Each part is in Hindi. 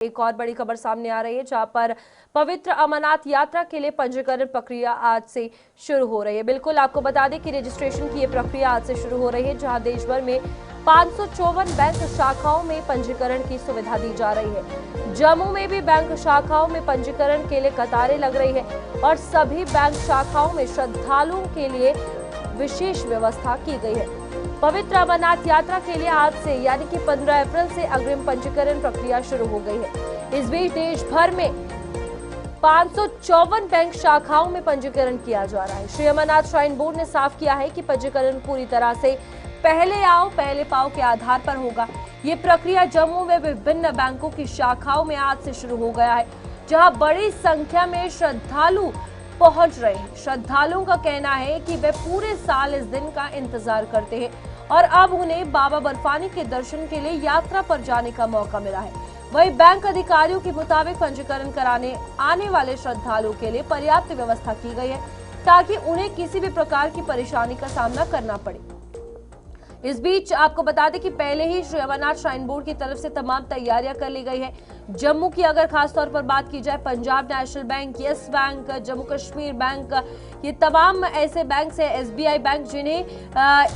एक और बड़ी खबर सामने आ रही है, जहां पर पवित्र अमरनाथ यात्रा के लिए पंजीकरण प्रक्रिया आज से शुरू हो रही है। बिल्कुल आपको बता दें कि रजिस्ट्रेशन की ये प्रक्रिया आज से शुरू हो रही है, जहां देश भर में 554 बैंक शाखाओं में पंजीकरण की सुविधा दी जा रही है। जम्मू में भी बैंक शाखाओं में पंजीकरण के लिए कतारें लग रही है और सभी बैंक शाखाओं में श्रद्धालुओं के लिए विशेष व्यवस्था की गई है। पवित्र अमरनाथ यात्रा के लिए आज से यानी कि 15 अप्रैल से अग्रिम पंजीकरण प्रक्रिया शुरू हो गई है। इस बीच देश भर में 554 बैंक शाखाओं में पंजीकरण किया जा रहा है। श्री अमरनाथ श्राइन बोर्ड ने साफ किया है कि पंजीकरण पूरी तरह से पहले आओ पहले पाओ के आधार पर होगा। ये प्रक्रिया जम्मू में विभिन्न बैंकों की शाखाओं में आज से शुरू हो गया है, जहां बड़ी संख्या में श्रद्धालु पहुंच रहे हैं। श्रद्धालुओं का कहना है कि वे पूरे साल इस दिन का इंतजार करते हैं और अब उन्हें बाबा बर्फानी के दर्शन के लिए यात्रा पर जाने का मौका मिला है। वहीं बैंक अधिकारियों के मुताबिक पंजीकरण कराने आने वाले श्रद्धालुओं के लिए पर्याप्त व्यवस्था की गई है, ताकि उन्हें किसी भी प्रकार की परेशानी का सामना करना पड़े। इस बीच आपको बता दें कि पहले ही श्री अमरनाथ श्राइन बोर्ड की तरफ से तमाम तैयारियां कर ली गई है। जम्मू की अगर खास तौर पर बात की जाए, Punjab national bank, yes bank, Jammu Kashmir bank, ये तमाम ऐसे बैंक है, एसबीआई बैंक, जिन्हें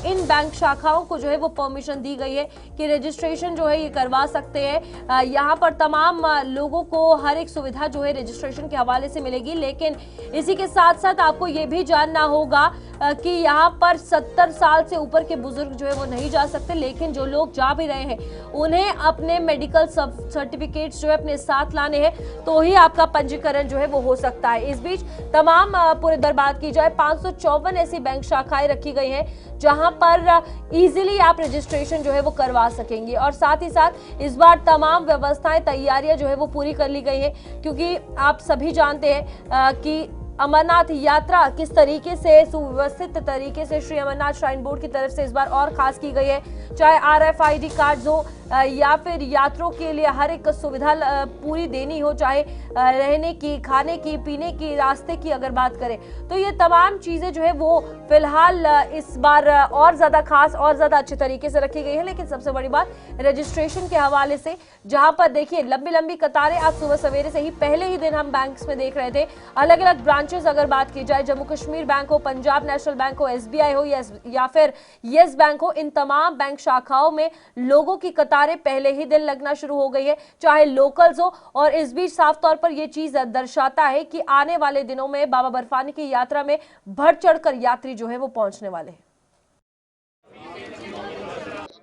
इन बैंक शाखाओं को जो है वो परमिशन दी गई है कि रजिस्ट्रेशन जो है ये करवा सकते हैं। यहाँ पर तमाम लोगों को हर एक सुविधा जो है रजिस्ट्रेशन के हवाले से मिलेगी। लेकिन इसी के साथ साथ आपको ये भी जानना होगा कि यहाँ पर 70 साल से ऊपर के बुजुर्ग जो है वो नहीं जा सकते, लेकिन जो लोग जा भी रहे हैं उन्हें अपने मेडिकल सर्टिफिकेट्स जो है अपने साथ लाने हैं, तो ही आपका पंजीकरण जो है वो हो सकता है। इस बीच तमाम पूरे दर बात की जाए, 554 ऐसी बैंक शाखाएं रखी गई हैं जहां पर इजीली आप रजिस्ट्रेशन जो है वो करवा सकेंगे। और साथ ही साथ इस बार तमाम व्यवस्थाएं, तैयारियां जो है वो पूरी कर ली गई है, क्योंकि आप सभी जानते हैं कि अमरनाथ यात्रा किस तरीके से सुव्यवस्थित तरीके से श्री अमरनाथ श्राइन बोर्ड की तरफ से इस बार और खास की गई है। चाहे RFID कार्ड्स हो या फिर यात्रियों के लिए हर एक सुविधा पूरी देनी हो, चाहे रहने की, खाने की, पीने की, रास्ते की अगर बात करें, तो ये तमाम चीजें जो है वो फिलहाल इस बार और ज्यादा खास और ज्यादा अच्छे तरीके से रखी गई है। लेकिन सबसे बड़ी बात रजिस्ट्रेशन के हवाले से, जहां पर देखिए लंबी लंबी कतारें आज सुबह सवेरे से ही पहले ही दिन हम बैंक्स में देख रहे थे। अलग अलग ब्रांचेस अगर बात की जाए, जम्मू कश्मीर बैंक हो, पंजाब नेशनल बैंक हो, SBI हो या फिर यस बैंक हो, इन तमाम बैंक शाखाओं में लोगों की कतारें पहले ही दिन लगना शुरू हो गई है, चाहे लोकल्स हो। और इस बीच साफ तौर पर यह चीज दर्शाता है कि आने वाले दिनों में बाबा बर्फानी की यात्रा में बढ़ चढ़कर यात्री जो है वो पहुंचने वाले हैं।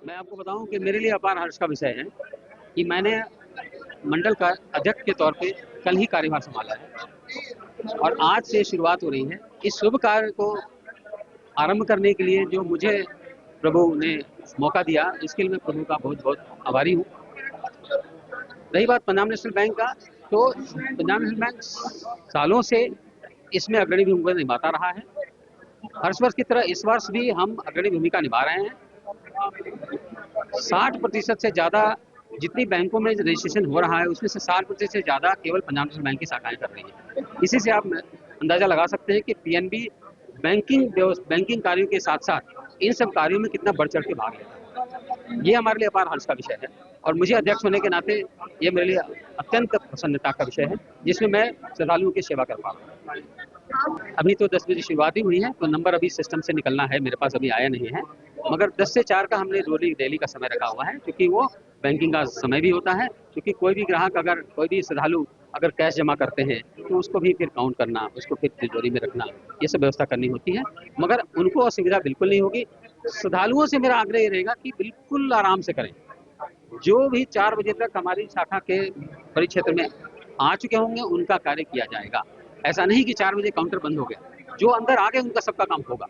मैं आपको बताऊं कि मेरे लिए अपार हर्ष का विषय है कि मैंने मंडल का अध्यक्ष के तौर पे कल ही कार्यभार संभाला है और आज से शुरुआत हो रही है। इस शुभ कार्य को आरंभ करने के लिए जो मुझे प्रभु ने मौका दिया, इसके लिए मैं प्रभु का बहुत बहुत आभारी हूँ। रही बात पंजाब नेशनल बैंक का, तो पंजाब नेशनल बैंक सालों से इसमें अग्रणी भूमिका निभाता रहा है। हर वर्ष की तरह इस वर्ष भी हम अग्रणी भूमिका निभा रहे हैं। 60% से ज़्यादा जितनी बैंकों में रजिस्ट्रेशन हो रहा है, उसमें से 60% से ज़्यादा केवल पंजाब नेशनल बैंक की शाखाएं कर रही है। इसी से आप अंदाज़ा लगा सकते हैं कि PNB बैंकिंग कार्यों के साथ साथ इन सब कार्यों में कितना बढ़ चढ़ के भाग लेता है। ये हमारे लिए अपार हर्ष का विषय है और मुझे अध्यक्ष होने के नाते ये मेरे लिए अत्यंत प्रसन्नता का विषय है, जिसमें मैं श्रद्धालुओं की सेवा कर पा रहा हूँ। अभी तो 10 बजे शुरुआत ही हुई है, तो नंबर अभी सिस्टम से निकलना है, मेरे पास अभी आया नहीं है, मगर 10 से 4 का हमने डेली का समय रखा हुआ है, क्योंकि वो बैंकिंग का समय भी होता है। क्योंकि कोई भी ग्राहक, अगर कोई भी श्रद्धालु अगर कैश जमा करते हैं तो उसको भी फिर काउंट करना, उसको फिर तिजोरी में रखना, ये सब व्यवस्था करनी होती है, मगर उनको असुविधा बिल्कुल नहीं होगी। श्रद्धालुओं से मेरा आग्रह ये रहेगा कि बिल्कुल आराम से करें। जो भी 4 बजे तक हमारी शाखा के परिक्षेत्र में आ चुके होंगे उनका कार्य किया जाएगा। ऐसा नहीं कि 4 बजे काउंटर बंद हो गया, जो अंदर आ गए उनका सबका काम होगा।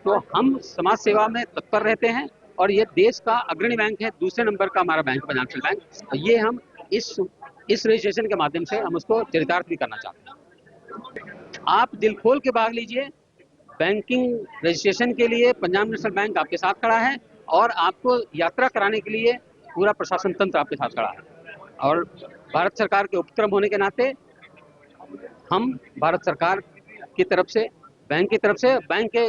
तो हम समाज सेवा में तत्पर रहते हैं और ये देश का अग्रणी बैंक है। दूसरे नंबर का हमारा बैंक पंजाब नेशनल बैंक, ये हम इस रजिस्ट्रेशन के माध्यम से हम उसको चरितार्थ भी करना चाहते हैं। आप दिल खोल के भाग लीजिए। बैंकिंग रजिस्ट्रेशन के लिए पंजाब नेशनल बैंक आपके साथ खड़ा है और आपको यात्रा कराने के लिए पूरा प्रशासन तंत्र आपके साथ खड़ा है। और भारत सरकार के उपक्रम होने के नाते हम भारत सरकार की तरफ से, बैंक की तरफ से, बैंक के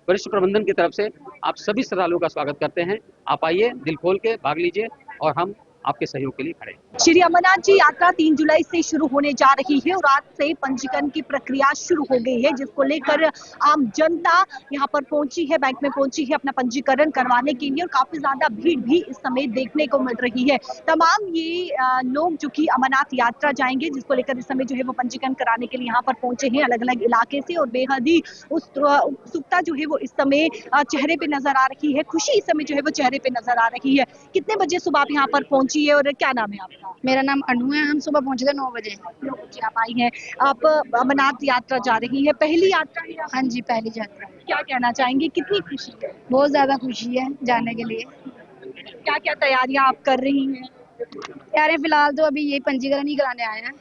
वरिष्ठ प्रबंधन की तरफ से आप सभी श्रद्धालुओं का स्वागत करते हैं। आप आइए, दिल खोल के भाग लीजिए और हम आपके सहयोग के लिए खड़े हैं। श्री अमरनाथ जी यात्रा 3 जुलाई से शुरू होने जा रही है और आज से पंजीकरण की प्रक्रिया शुरू हो गई है, जिसको लेकर आम जनता यहाँ पर पहुंची है, बैंक में पहुंची है अपना पंजीकरण करवाने के लिए और काफी ज्यादा भीड़ भी इस समय देखने को मिल रही है। तमाम ये लोग जो कि अमरनाथ यात्रा जाएंगे, जिसको लेकर इस समय जो है वो पंजीकरण कराने के लिए यहाँ पर पहुंचे हैं अलग अलग इलाके से और बेहद ही उत्सुकता जो है वो इस समय चेहरे पे नजर आ रही है, खुशी इस समय जो है वो चेहरे पे नजर आ रही है। कितने बजे सुबह आप यहाँ पर पहुंची है और क्या नाम है आपका? मेरा नाम अनु है। हम सुबह पहुंचे थे 9 बजे। 9 बजे आप आई हैं। आप अमरनाथ यात्रा जा रही है, पहली यात्रा है? हाँ जी, पहली यात्रा। क्या कहना चाहेंगे, कितनी खुशी है? बहुत ज्यादा खुशी है जाने के लिए। क्या क्या तैयारियां आप कर रही हैं? यार फिलहाल तो अभी ये पंजीकरण ही कराने आए हैं।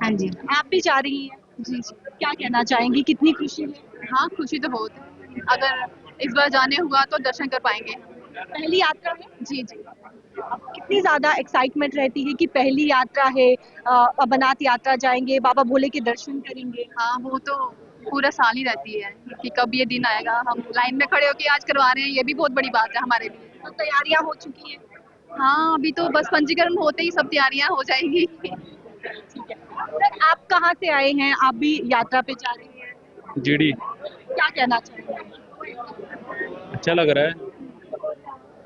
हाँ जी। आप भी जा रही हैं? जी जी। क्या कहना चाहेंगी, कितनी खुशी है? हाँ, खुशी तो बहुत है। अगर इस बार जाने हुआ तो दर्शन कर पाएंगे। पहली यात्रा है? जी जी। कितनी ज्यादा एक्साइटमेंट रहती है कि पहली यात्रा है, अमरनाथ यात्रा जाएंगे, बाबा भोले के दर्शन करेंगे। हाँ, वो तो पूरा साल ही रहती है कि कब ये दिन आएगा। हम लाइन में खड़े होके आज करवा रहे हैं, ये भी बहुत बड़ी बात है हमारे लिए। तो तैयारियां हो चुकी हैं? हाँ, अभी तो बस पंजीकरण होते ही सब तैयारियां हो जाएंगी। ठीक है। सर, आप कहाँ से आए हैं? आप भी यात्रा पे जा रही हैं? जीडी। क्या कहना चाहेंगे? अच्छा लग रहा है,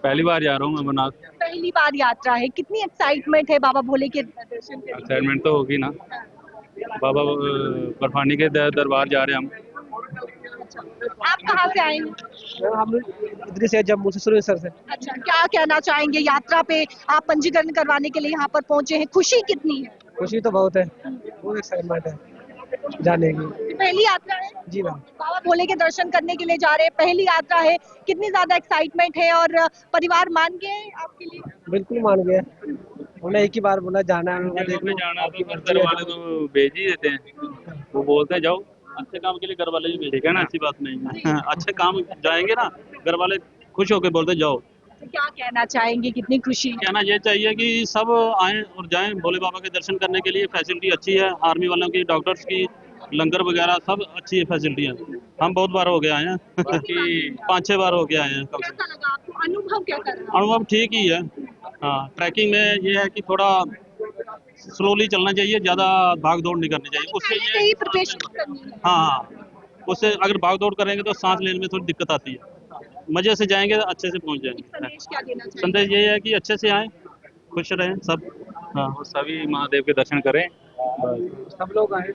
पहली बार जा रहा हूँ अमरनाथ। पहली बार यात्रा है, कितनी एक्साइटमेंट है बाबा भोले के दर्शन करने की? एक्साइटमेंट तो होगी ना, बाबा बर्फानी के दरबार जा रहे हैं हम। आप कहाँ से आए हैं? हम इधर से, जम्मू से, सुरेंद्र से। अच्छा, क्या कहना चाहेंगे, यात्रा पे आप पंजीकरण करवाने के लिए यहाँ पर पहुंचे हैं, खुशी कितनी है? खुशी तो बहुत है, बहुत एक्साइटमेंट है जाने की। पहली यात्रा है? जी मैम। बाबा भोले के दर्शन करने के लिए जा रहे हैं, पहली यात्रा है, कितनी ज्यादा एक्साइटमेंट है और परिवार मान गए आपके लिए? बिल्कुल मान गए, उन्हें एक ही बार बोला जाना है। देखने जाना तो फिर घर वाले तो भेज ही देते हैं, वो बोलते हैं जाओ, अच्छे काम के लिए घर वाले ही भेजेगा ना, ऐसी बात नहीं है। अच्छे काम जाएंगे ना, घर वाले खुश होकर बोलते जाओ। तो क्या कहना चाहेंगे, कितनी खुशी? कहना ये चाहिए कि सब आए और जाएं भोले बाबा के दर्शन करने के लिए। फैसिलिटी अच्छी है, आर्मी वालों की, डॉक्टर्स की, लंगर वगैरह सब अच्छी है फैसिलिटी है। हम बहुत बार हो गए आए हैं कि 5-6 बार हो गए आए हैं। कैसा लगा आपको, अनुभव क्या कर रहा है? अनुभव ठीक ही है। हाँ, ट्रैकिंग में ये है कि थोड़ा स्लोली चलना चाहिए, ज्यादा भाग दौड़ नहीं करनी चाहिए। उससे पहले से ही प्रिपरेशन करनी है। हाँ, उससे अगर भाग दौड़ करेंगे तो सांस लेने में थोड़ी दिक्कत आती है। मजे से जाएंगे तो अच्छे से पहुंच जाएंगे। संदेश क्या देना चाहिए? संदेश ये है कि अच्छे से आए, खुश रहें सब। हाँ, और सभी महादेव के दर्शन करें, सब लोग आए।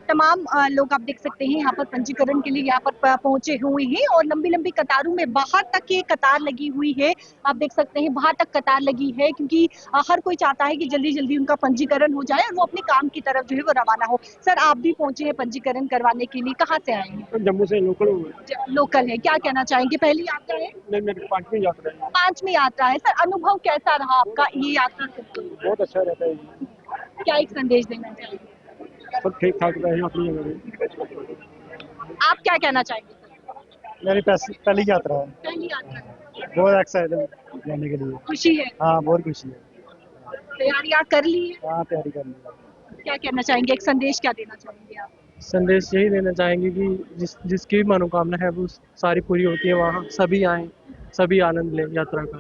तमाम लोग आप देख सकते हैं यहाँ पर पंजीकरण के लिए यहाँ पर पहुंचे हुए हैं और लंबी लंबी कतारों में बाहर तक ये कतार लगी हुई है। आप देख सकते हैं बाहर तक कतार लगी है, क्योंकि हर कोई चाहता है कि जल्दी जल्दी उनका पंजीकरण हो जाए और वो अपने काम की तरफ जो है वो रवाना हो। सर, आप भी पहुंचे हैं पंजीकरण करवाने के लिए, कहाँ से आए हैं? जम्मू से लोकल लोकल है। क्या कहना चाहेंगे, पहली यात्रा है? मेरी 5वीं यात्रा है। 5वीं यात्रा है। सर, अनुभव कैसा रहा आपका ये यात्रा करके? बहुत अच्छा रहता है, क्या एक संदेश देना चाहिए? सब ठीक ठाक रहे अपनी जगह। आप क्या कहना चाहेंगे? मेरी पहली यात्रा है, पहली यात्रा है। बहुत एक्साइटेड जाने के लिए। खुशी है? हाँ, बहुत खुशी है। तैयारियां कर ली है? हाँ, तैयारी कर ली। क्या कहना चाहेंगे, एक संदेश क्या देना चाहेंगे आप? संदेश यही देना चाहेंगे कि जिसकी भी मनोकामना है वो सारी पूरी होती है। वहाँ सभी आए, सभी आनंद लें यात्रा का।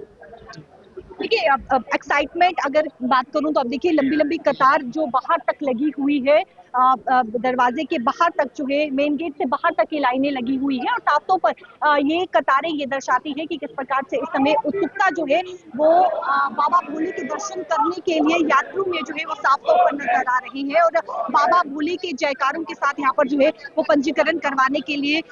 देखिए, अब एक्साइटमेंट अगर बात करूं तो अब देखिए लंबी लंबी कतार जो बाहर तक लगी हुई है, दरवाजे के बाहर तक जो है, मेन गेट से बाहर तक ये लाइनें लगी हुई है और साफ तौर पर ये कतारें ये दर्शाती है कि किस प्रकार से इस समय उत्सुकता जो है वो बाबा भोले के दर्शन करने के लिए यात्रियों में जो है वो साफ तौर पर नजर आ रही है और बाबा भोले के जयकारों के साथ यहाँ पर जो है वो पंजीकरण करवाने के लिए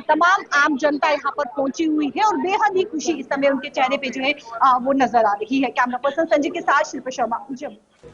तमाम आम जनता यहाँ पर पहुंची हुई है और बेहद ही खुशी इस समय उनके चेहरे पे जो है वो नजर आ रही है। कैमरा पर्सन संजय के साथ शिल्पा शर्मा, जम्मू।